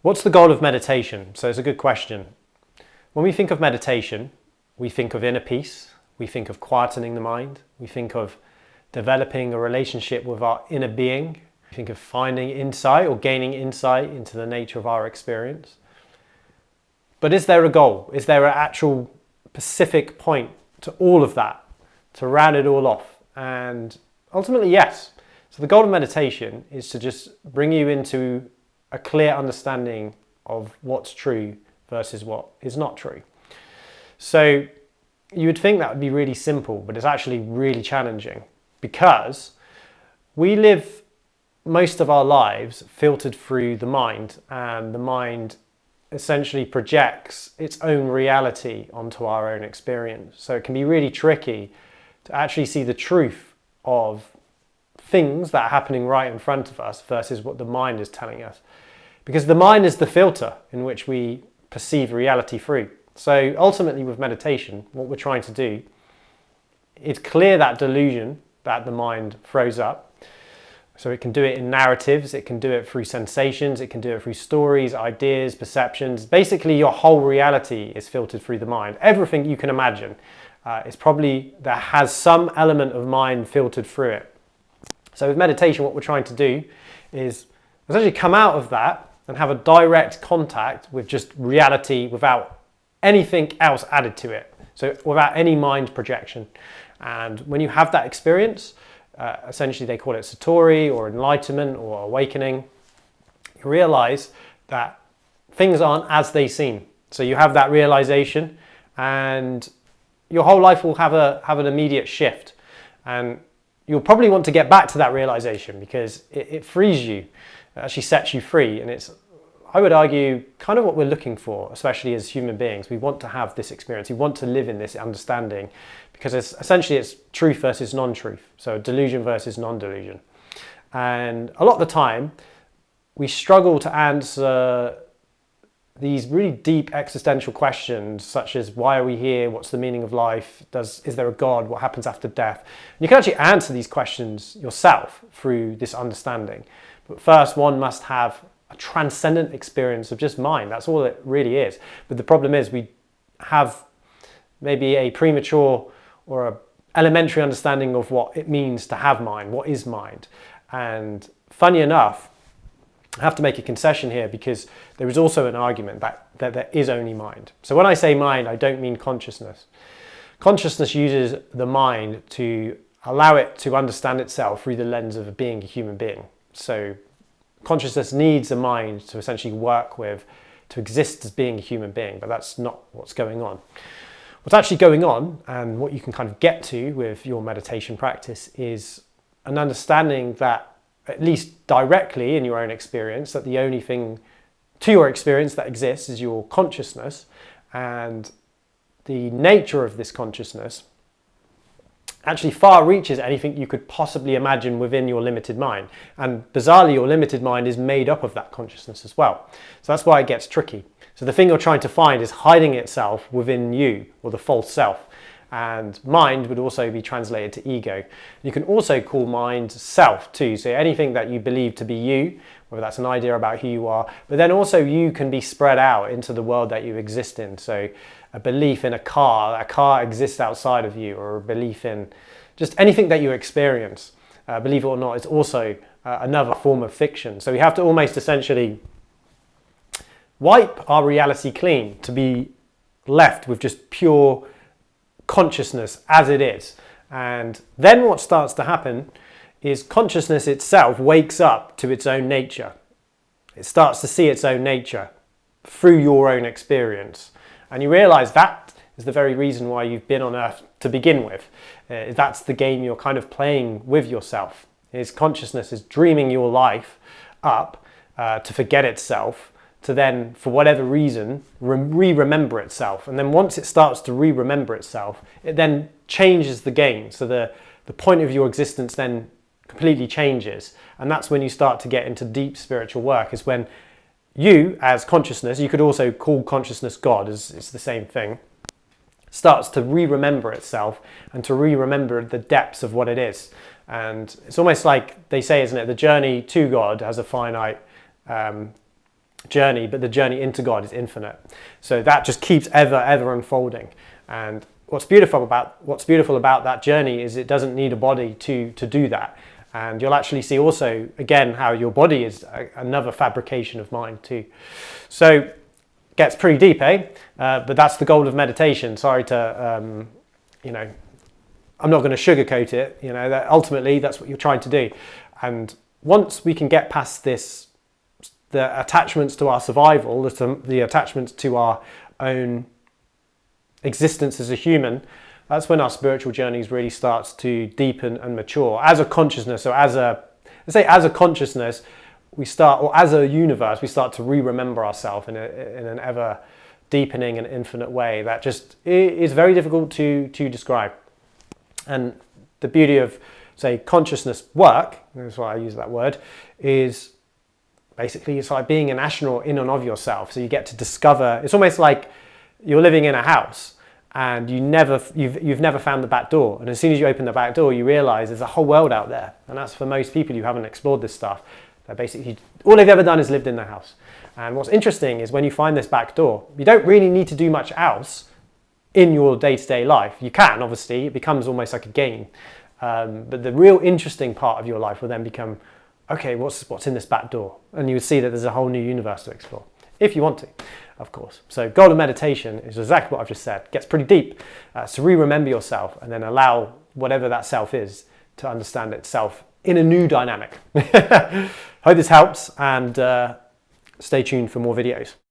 What's the goal of meditation? So it's a good question. When we think of meditation, we think of inner peace, we think of quietening the mind, we think of developing a relationship with our inner being, we think of finding insight or gaining insight into the nature of our experience. But is there a goal? Is there an actual specific point to all of that, to round it all off? And ultimately, yes. So the goal of meditation is to just bring you into a clear understanding of what's true versus what is not true. So you would think that would be really simple, but it's actually really challenging because we live most of our lives filtered through the mind, and the mind essentially projects its own reality onto our own experience. So it can be really tricky to actually see the truth of things that are happening right in front of us versus what the mind is telling us. Because the mind is the filter in which we perceive reality through. So ultimately with meditation, what we're trying to do is clear that delusion that the mind throws up. So it can do it in narratives, it can do it through sensations, it can do it through stories, ideas, perceptions. Basically your whole reality is filtered through the mind. Everything you can imagine is probably, that has some element of mind filtered through it. So with meditation, what we're trying to do is essentially come out of that and have a direct contact with just reality without anything else added to it. So without any mind projection. And when you have that experience, essentially they call it satori or enlightenment or awakening, you realize that things aren't as they seem. So you have that realization and your whole life will have an immediate shift. And you'll probably want to get back to that realization because it frees you. It actually sets you free, and it's, I would argue, kind of what we're looking for, especially as human beings. We want to have this experience, we want to live in this understanding because it's truth versus non-truth, so delusion versus non-delusion. And a lot of the time we struggle to answer these really deep existential questions such as why are we here, what's the meaning of life, is there a God, what happens after death? And you can actually answer these questions yourself through this understanding. But first, one must have a transcendent experience of just mind. That's all it really is. But the problem is we have maybe a premature or an elementary understanding of what it means to have mind, what is mind. And funny enough, I have to make a concession here because there is also an argument that there is only mind. So when I say mind, I don't mean consciousness. Consciousness uses the mind to allow it to understand itself through the lens of being a human being. So consciousness needs a mind to essentially work with, to exist as being a human being, but that's not what's going on. What's actually going on, and what you can kind of get to with your meditation practice, is an understanding that, at least directly in your own experience, that the only thing to your experience that exists is your consciousness, and the nature of this consciousness actually far reaches anything you could possibly imagine within your limited mind. And bizarrely, your limited mind is made up of that consciousness as well. So that's why it gets tricky. So the thing you're trying to find is hiding itself within you, or the false self. And mind would also be translated to ego. You can also call mind self too. So anything that you believe to be you, whether that's an idea about who you are, but then also you can be spread out into the world that you exist in. So a belief in a car exists outside of you, or a belief in just anything that you experience, believe it or not, is also another form of fiction. So we have to almost essentially wipe our reality clean to be left with just pure consciousness as it is. And then what starts to happen is consciousness itself wakes up to its own nature. It starts to see its own nature through your own experience. And you realize that is the very reason why you've been on earth to begin with. That's the game you're kind of playing with yourself. Is consciousness is dreaming your life up to forget itself, to then, for whatever reason, re-remember itself. And then once it starts to re-remember itself, it then changes the game. So the point of your existence then completely changes. And that's when you start to get into deep spiritual work, is when you, as consciousness, you could also call consciousness God, it's the same thing, starts to re-remember itself and to re-remember the depths of what it is. And it's almost like they say, isn't it, the journey to God has a finite journey, but the journey into God is infinite. So that just keeps ever unfolding. And what's beautiful about that journey is it doesn't need a body to do that. And you'll actually see also, again, how your body is another fabrication of mind too. So gets pretty deep, eh? But that's the goal of meditation. Sorry to, I'm not going to sugarcoat it. That ultimately that's what you're trying to do. And once we can get past this, the attachments to our survival, the attachments to our own existence as a human, that's when our spiritual journeys really starts to deepen and mature as a consciousness. So as a consciousness, we start, or as a universe, we start to remember ourselves in an ever deepening and infinite way that just is very difficult to describe. And the beauty of, say, consciousness work, that's why I use that word, is basically it's like being an astronaut in and of yourself. So you get to discover, it's almost like you're living in a house and you've never found the back door. And as soon as you open the back door, you realize there's a whole world out there. And that's for most people who haven't explored this stuff. They're basically, all they've ever done is lived in their house. And what's interesting is when you find this back door, you don't really need to do much else in your day-to-day life. You can, obviously, it becomes almost like a game. But the real interesting part of your life will then become, okay, what's in this back door? And you would see that there's a whole new universe to explore, if you want to, of course. So goal of meditation is exactly what I've just said. It gets pretty deep. So remember yourself and then allow whatever that self is to understand itself in a new dynamic. Hope this helps, and stay tuned for more videos.